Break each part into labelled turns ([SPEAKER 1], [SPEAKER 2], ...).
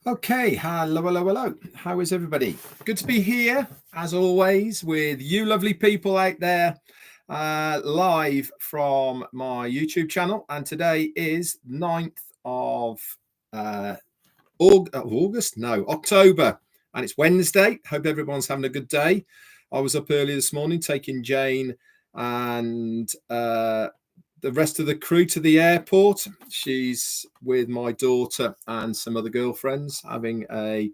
[SPEAKER 1] Okay, hello. How is everybody? Good to be here, as always, with you lovely people out there, live from my YouTube channel. And today is 9th of August? No, October. And it's Wednesday. Hope everyone's having a good day. I was up early this morning taking Jane and the rest of the crew to the airport. She's with my daughter and some other girlfriends having a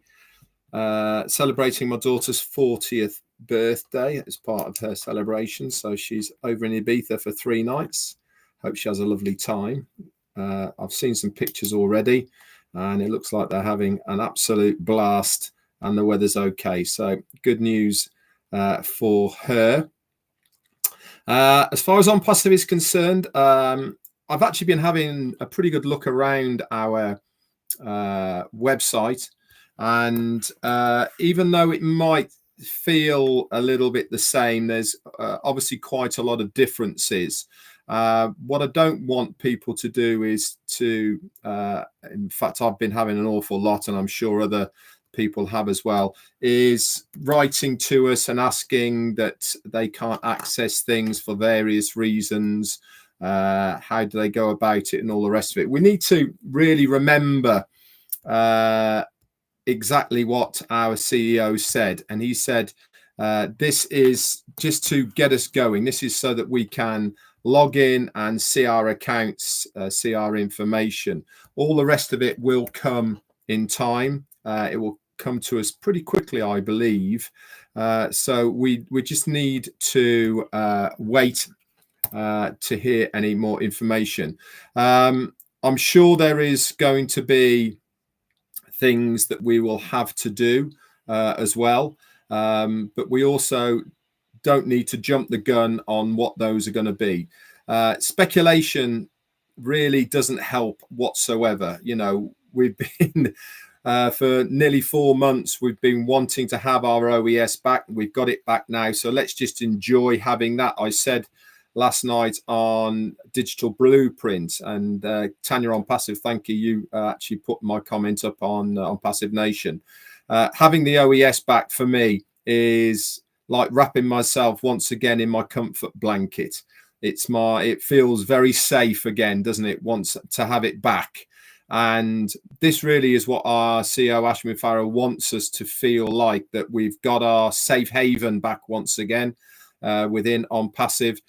[SPEAKER 1] celebrating my daughter's 40th birthday as part of her celebration. So she's over in Ibiza for 3 nights. Hope she has a lovely time. I've seen some pictures already and it looks like they're having an absolute blast and the weather's okay. So good news for her. As far as Onpassive is concerned, I've actually been having a pretty good look around our website, and even though it might feel a little bit the same, there's obviously quite a lot of differences. What I don't want people to do is to, in fact, I've been having an awful lot, and I'm sure other people have as well, is writing to us and asking that they can't access things for various reasons. How do they go about it and all the rest of it? We need to really remember exactly what our CEO said, and he said this is just to get us going. This is so that we can log in and see our accounts, see our information. All the rest of it will come in time. It will come to us pretty quickly, I believe. So we just need to wait to hear any more information. I'm sure there is going to be things that we will have to do as well, but we also don't need to jump the gun on what those are going to be. Speculation really doesn't help whatsoever. You know, we've been for nearly 4 months, we've been wanting to have our OES back. We've got it back now, so let's just enjoy having that. I said last night on Digital Blueprint, and Tanya Onpassive, thank you. You actually put my comment up on Onpassive Nation. Having the OES back for me is like wrapping myself once again in my comfort blanket. It feels very safe again, doesn't it? Once to have it back. And this really is what our CEO, Ash Mufareh, wants us to feel like, that we've got our safe haven back once again within Onpassive.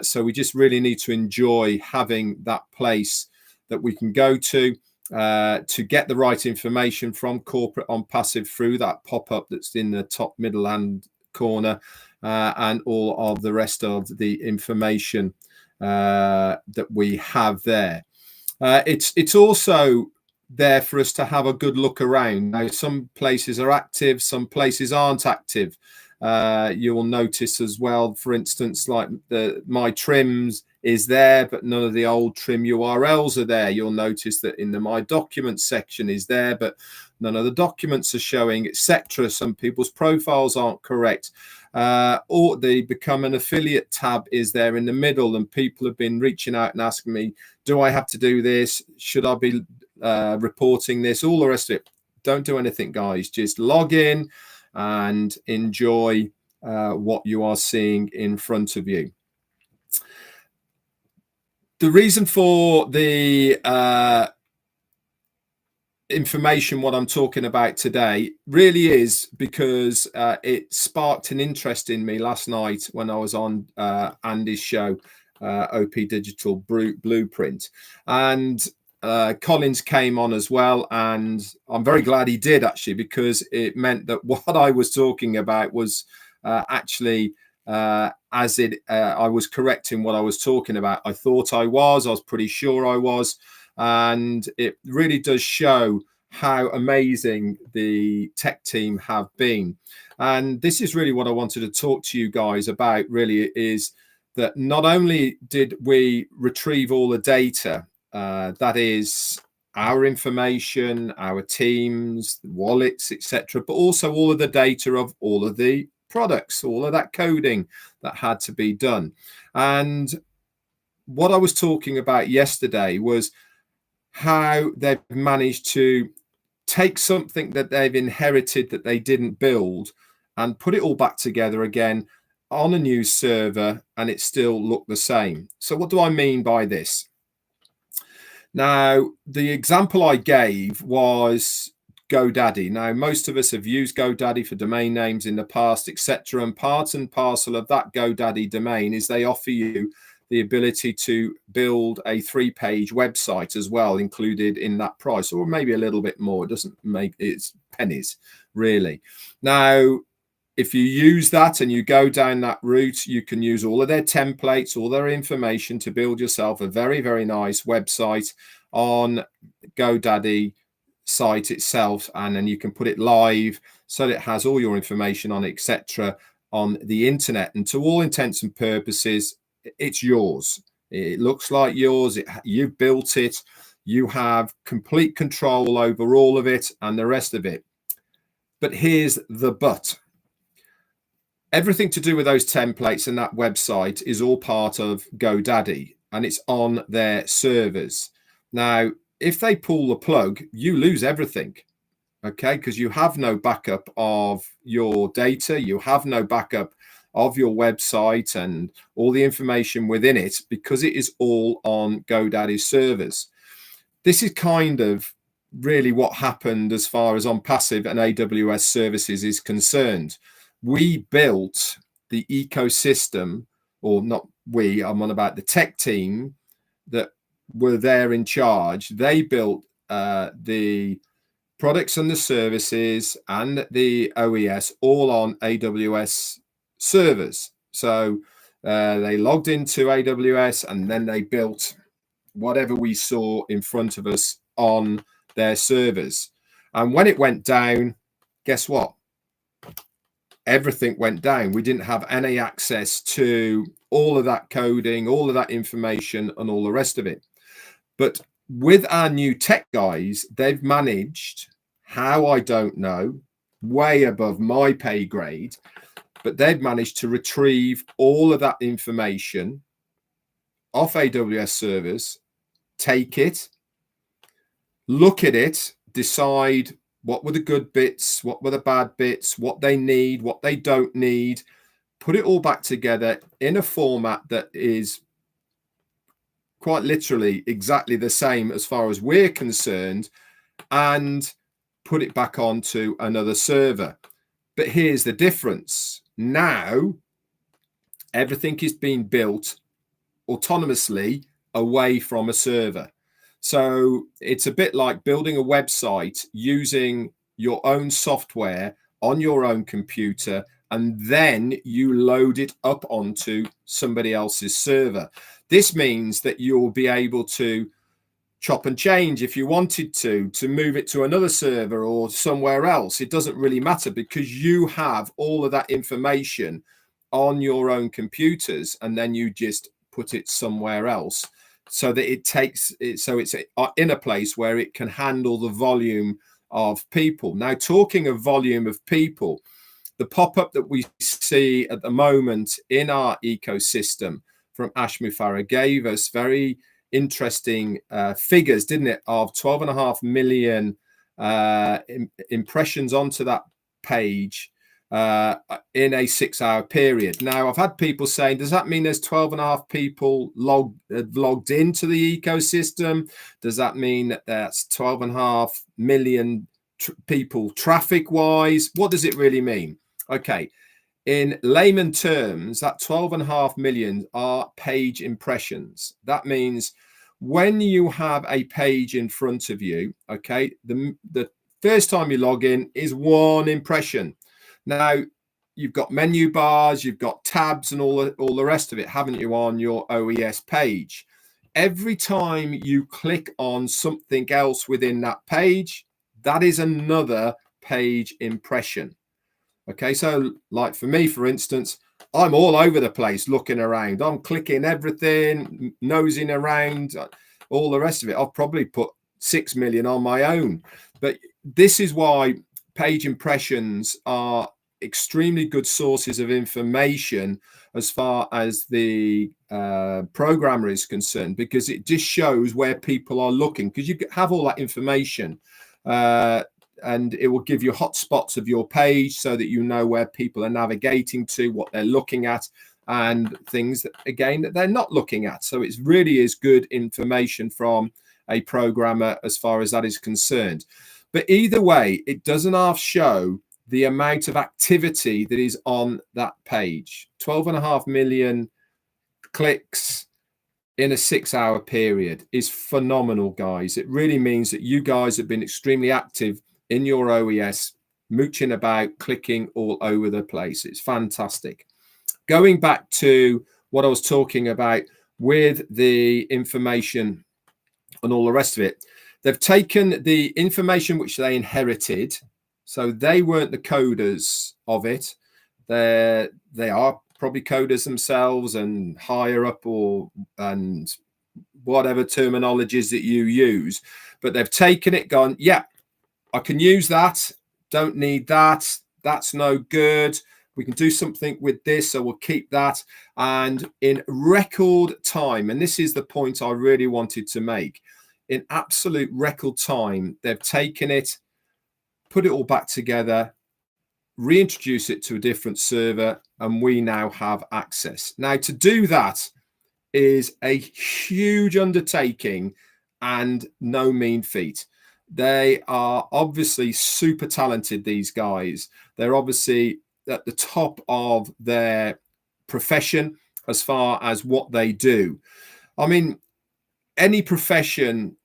[SPEAKER 1] So we just really need to enjoy having that place that we can go to get the right information from corporate Onpassive through that pop-up that's in the top middle hand corner, and all of the rest of the information that we have there. It's also there for us to have a good look around. Now, some places are active, some places aren't active. You will notice as well, for instance, like my trims is there, but none of the old trim URLs are there. You'll notice that in the My Documents section is there, but none of the documents are showing, etc. Some people's profiles aren't correct. Or the Become an Affiliate tab is there in the middle, and people have been reaching out and asking me, do I have to do this? Should I be reporting this? All the rest of it. Don't do anything, guys. Just log in and enjoy what you are seeing in front of you. The reason for the information, what I'm talking about today, really is because it sparked an interest in me last night when I was on Andy's show, OP Digital Blueprint, and Collins came on as well, and I'm very glad he did, actually, because it meant that what I was talking about was actually I was correct in what I was talking about. I thought I was pretty sure I was, and it really does show how amazing the tech team have been. And this is really what I wanted to talk to you guys about, really, is that not only did we retrieve all the data, that is our information, our teams, wallets, etc., but also all of the data of all of the products, all of that coding that had to be done. And what I was talking about yesterday was how they've managed to take something that they've inherited that they didn't build and put it all back together again on a new server, and it still looked the same. So what do I mean by this? Now, the example I gave was GoDaddy. Now, most of us have used GoDaddy for domain names in the past, etc. And part and parcel of that GoDaddy domain is they offer you the ability to build a 3-page website as well, included in that price, or maybe a little bit more. It doesn't make, it's pennies, really. Now, if you use that and you go down that route, you can use all of their templates, all their information to build yourself a very, very nice website on GoDaddy site itself, and then you can put it live so that it has all your information on, etc., on the internet. And to all intents and purposes, it's yours. It looks like yours. You've built it. You have complete control over all of it and the rest of it. But here's the but. Everything to do with those templates and that website is all part of GoDaddy, and it's on their servers. Now, if they pull the plug, you lose everything, okay? Because you have no backup of your data, you have no backup of your website and all the information within it, because it is all on GoDaddy servers. This is kind of really what happened as far as Onpassive and AWS services is concerned. We built the ecosystem, or not we, I'm on about the tech team that were there in charge. They built the products and the services and the OES all on AWS servers. So they logged into AWS and then they built whatever we saw in front of us on their servers. And when it went down, guess what? Everything went down. We didn't have any access to all of that coding, all of that information, and all the rest of it. But with our new tech guys, they've managed, how I don't know, way above my pay grade, but they've managed to retrieve all of that information off AWS servers, take it, look at it, decide what were the good bits, what were the bad bits, what they need, what they don't need, put it all back together in a format that is quite literally exactly the same as far as we're concerned, and put it back onto another server. But here's the difference. Now, everything is being built autonomously away from a server. So it's a bit like building a website using your own software on your own computer, and then you load it up onto somebody else's server. This means that you'll be able to chop and change if you wanted to move it to another server or somewhere else. It doesn't really matter, because you have all of that information on your own computers, and then you just put it somewhere else, so that it takes it, so it's in a place where it can handle the volume of people. Now, talking of volume of people, the pop-up that we see at the moment in our ecosystem from Ash Mufareh gave us very interesting figures, didn't it, of 12.5 million impressions onto that page in a 6-hour period. Now, I've had people saying, does that mean there's 12.5 people logged into the ecosystem? Does that mean that that's 12.5 million people traffic wise? What does it really mean? Okay, in layman terms, that 12.5 million are page impressions. That means when you have a page in front of you, okay, the first time you log in is one impression. Now, you've got menu bars, you've got tabs and all the rest of it, haven't you, on your OES page? Every time you click on something else within that page, that is another page impression. Okay, so like for me, for instance, I'm all over the place looking around. I'm clicking everything, nosing around, all the rest of it. I've probably put 6 million on my own. But this is why page impressions are extremely good sources of information as far as the programmer is concerned, because it just shows where people are looking, because you have all that information and it will give you hotspots of your page so that you know where people are navigating to, what they're looking at, and things that, again, that they're not looking at. So it really is good information from a programmer as far as that is concerned. But either way, it doesn't half show the amount of activity that is on that page. 12.5 million clicks in a 6-hour period is phenomenal, guys. It really means that you guys have been extremely active in your OES, mooching about, clicking all over the place. It's fantastic. Going back to what I was talking about with the information and all the rest of it, they've taken the information which they inherited. So they weren't the coders of it. They are probably coders themselves and higher up, and whatever terminologies that you use, but they've taken it, gone, yeah, I can use that, don't need that, that's no good, we can do something with this, so we'll keep that. And in record time, and this is the point I really wanted to make, in absolute record time, they've taken it, put it all back together, reintroduce it to a different server, and we now have access. Now, to do that is a huge undertaking and no mean feat. They are obviously super talented, these guys. They're obviously at the top of their profession as far as what they do. I mean, any profession,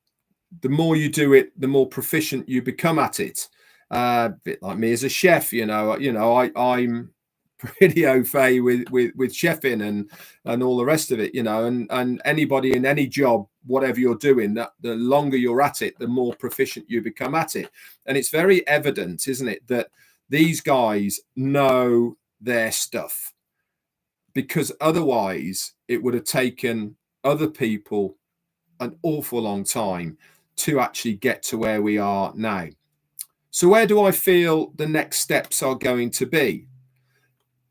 [SPEAKER 1] the more you do it, the more proficient you become at it. A bit like me as a chef, I'm pretty au fait with chefing and all the rest of it, and anybody in any job, whatever you're doing, that the longer you're at it, the more proficient you become at it. And it's very evident, isn't it, that these guys know their stuff, because otherwise it would have taken other people an awful long time to actually get to where we are now. So where do I feel the next steps are going to be?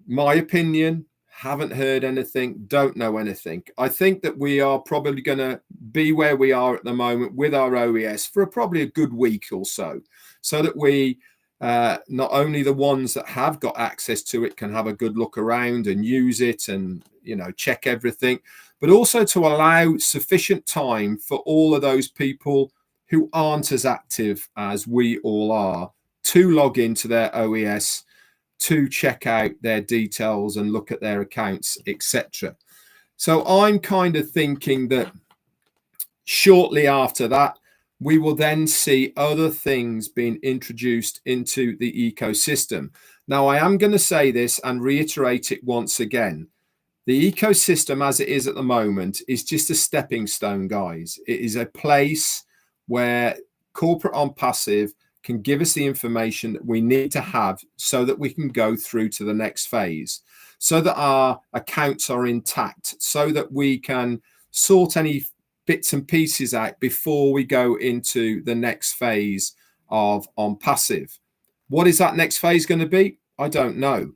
[SPEAKER 1] My opinion, haven't heard anything, don't know anything. I think that we are probably going to be where we are at the moment with our OES for probably a good week or so that we, not only the ones that have got access to it can have a good look around and use it and, check everything, but also to allow sufficient time for all of those people who aren't as active as we all are to log into their OES, to check out their details and look at their accounts, etc. So I'm kind of thinking that shortly after that, we will then see other things being introduced into the ecosystem. Now, I am going to say this and reiterate it once again. The ecosystem as it is at the moment is just a stepping stone, guys. It is a place where corporate Onpassive can give us the information that we need to have so that we can go through to the next phase, so that our accounts are intact, so that we can sort any bits and pieces out before we go into the next phase of Onpassive. What is that next phase going to be? I don't know.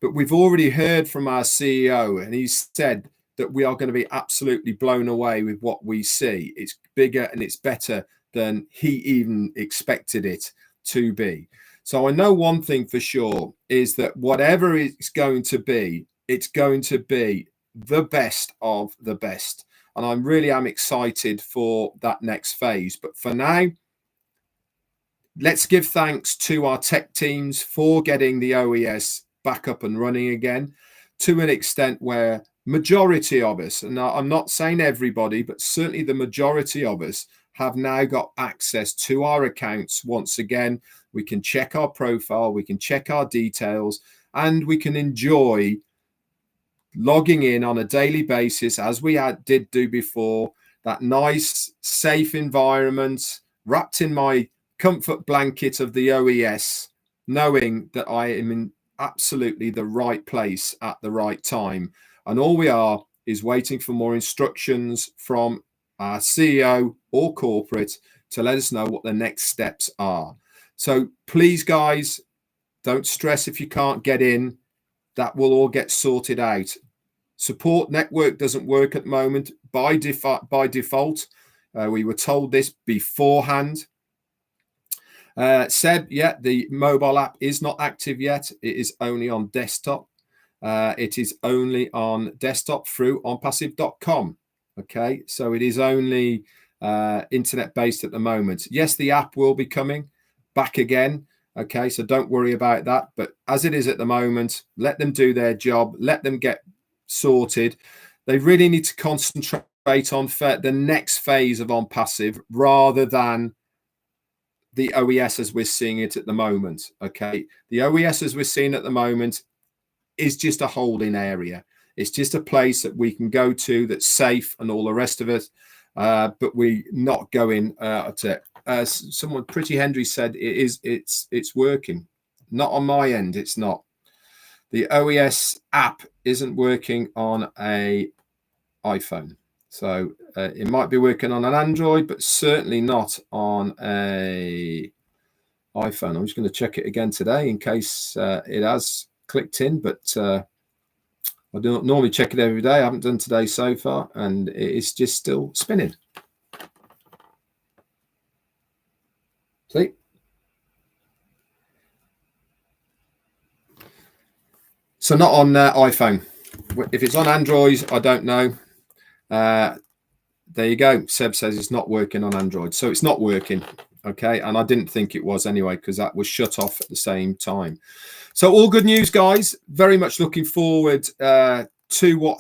[SPEAKER 1] But we've already heard from our CEO, and he's said that we are going to be absolutely blown away with what we see. It's bigger and it's better than he even expected it to be. So I know one thing for sure is that whatever it's going to be the best of the best. And I really am excited for that next phase. But for now, let's give thanks to our tech teams for getting the OES back up and running again, to an extent where majority of us, and I'm not saying everybody, but certainly the majority of us have now got access to our accounts once again. We can check our profile, we can check our details, and we can enjoy logging in on a daily basis as we did do before. That nice, safe environment, wrapped in my comfort blanket of the OES, knowing that I am in absolutely the right place at the right time. And all we are is waiting for more instructions from our CEO or corporate to let us know what the next steps are. So please, guys, don't stress if you can't get in. That will all get sorted out. Support network doesn't work at the moment by default. We were told this beforehand. Seb, yeah, the mobile app is not active yet. It is only on desktop. It is only on desktop through onpassive.com. Okay, so it is only internet based at the moment. Yes, the app will be coming back again. Okay, so don't worry about that. But as it is at the moment, let them do their job. Let them get sorted. They really need to concentrate on the next phase of Onpassive rather than the OES as we're seeing it at the moment. Okay, the OES as we're seeing at the moment is just a holding area. It's just a place that we can go to that's safe and all the rest of it. But we're not going to. Someone, Pretty Henry said it's working. Not on my end. It's not. The OES app isn't working on a iPhone. So it might be working on an Android, but certainly not on a iPhone. I'm just going to check it again today in case it has clicked in, but I don't normally check it every day. I haven't done today so far, and it's just still spinning. See? So not on iPhone. If it's on Android, I don't know. There you go. Seb says it's not working on Android. So it's not working. Okay. And I didn't think it was anyway, because that was shut off at the same time. So all good news, guys. Very much looking forward to what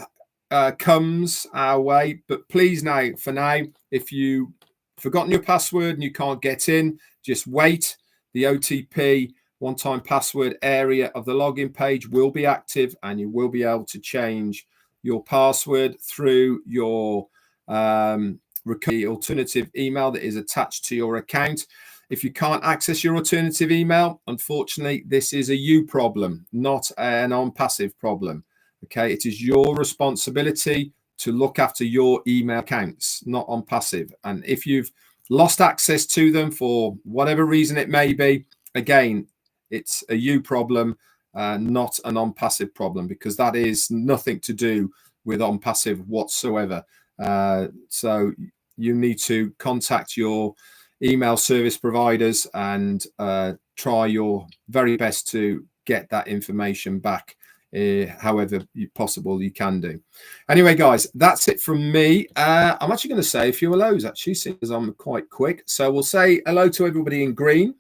[SPEAKER 1] comes our way. But please now, for now, if you've forgotten your password and you can't get in, just wait. The OTP one-time password area of the login page will be active, and you will be able to change your password through your alternative email that is attached to your account. If you can't access your alternative email, unfortunately, this is a you problem, not an Onpassive problem. Okay, it is your responsibility to look after your email accounts, not Onpassive. And if you've lost access to them for whatever reason it may be, again, it's a you problem, not an Onpassive problem, because that is nothing to do with Onpassive whatsoever. So you need to contact your email service providers and try your very best to get that information back, however possible you can do. Anyway, guys, that's it from me. I'm actually going to say a few hellos, actually, since I'm quite quick. So we'll say hello to everybody in green,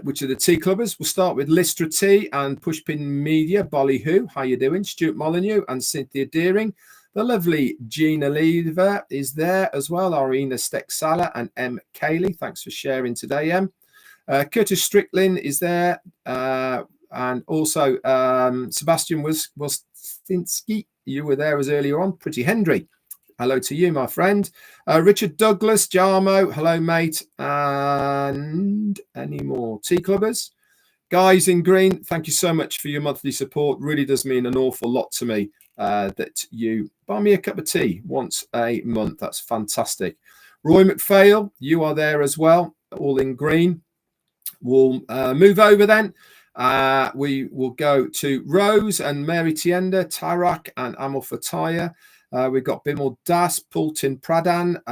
[SPEAKER 1] which are the Tea Clubbers. We'll start with Lister T and Pushpin Media, Bollyhoo. How you doing? Stuart Molyneux and Cynthia Deering. The lovely Gina Lever is there as well. Arena Stexala and M. Cayley. Thanks for sharing today, Em. Curtis Strickland is there. And also Sebastian Wostinski. You were there as earlier on. Pretty Hendry. Hello to you, my friend. Richard Douglas, Jarmo. Hello, mate. And any more Tea Clubbers? Guys in green, thank you so much for your monthly support. Really does mean an awful lot to me. That you buy me a cup of tea once a month. That's fantastic. Roy McPhail, you are there as well, all in green. We'll move over then. We will go to Rose and Mary Tienda, Tarak and Amal Fataya. We've got Bimal Das, Pultin Pradhan,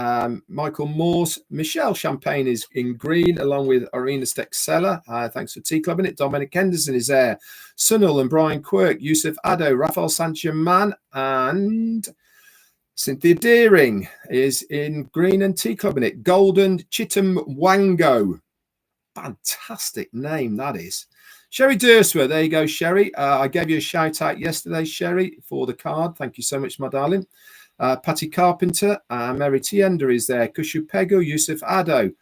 [SPEAKER 1] Michael Morse, Michelle Champagne is in green, along with Arena Stexella. Thanks for Tea Clubbing it. Dominic Henderson is there. Sunil and Brian Quirk, Yusuf Addo, Rafael Sanchez-Man, and Cynthia Deering is in green and Tea Clubbing it. Golden Chitam Wango. Fantastic name that is. Sherry Dursworth, there you go, Sherry. I gave you a shout out yesterday, Sherry, for the card. Thank you so much, my darling. Patty Carpenter, Mary Tienda is there. Kushu Pego, Yusuf Addo,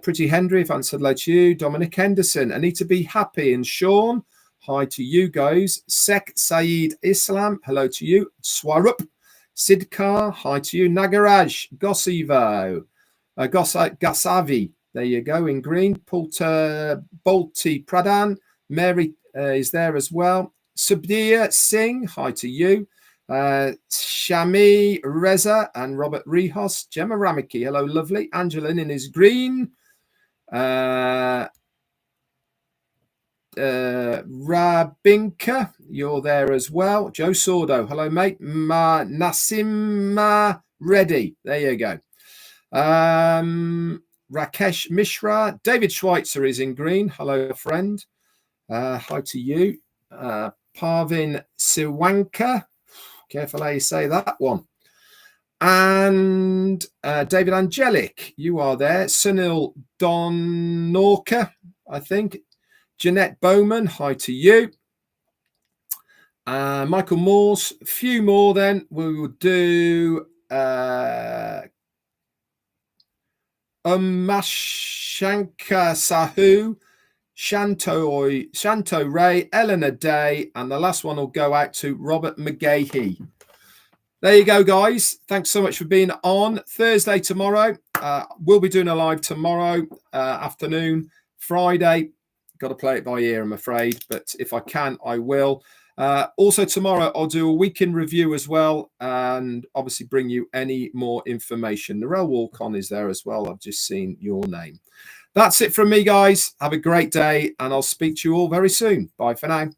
[SPEAKER 1] Pretty Hendry, if I said hello to you. Dominic Henderson, Anita Be Happy, and Sean. Hi to you guys. Sek Saeed Islam, hello to you. Swarup, Sidkar, hi to you. Nagaraj, Gossivo, Gasavi, there you go, in green. Bolti Pradhan. Mary is there as well. Subdia Singh, hi to you. Shami Reza and Robert Rihos. Gemma Ramiki, hello, lovely. Angela in is green. Rabinka, you're there as well. Joe Sordo, hello, mate. Nasima Reddy, there you go. Rakesh Mishra. David Schweitzer is in green. Hello, friend. Hi to you. Parvin Siwanka. Careful how you say that one. And David Angelic, you are there. Sunil Donorka, I think. Jeanette Bowman, hi to you. Michael Morse, a few more then. We will do Mashanka Sahu, Shanto Ray, Eleanor Day, and the last one will go out to Robert McGahey. There you go, guys. Thanks so much for being on. Thursday tomorrow. We'll be doing a live tomorrow afternoon. Friday, got to play it by ear, I'm afraid. But if I can, I will. Also tomorrow, I'll do a week in review as well. And obviously bring you any more information. Narelle Walcon is there as well. I've just seen your name. That's it from me, guys. Have a great day. And I'll speak to you all very soon. Bye for now.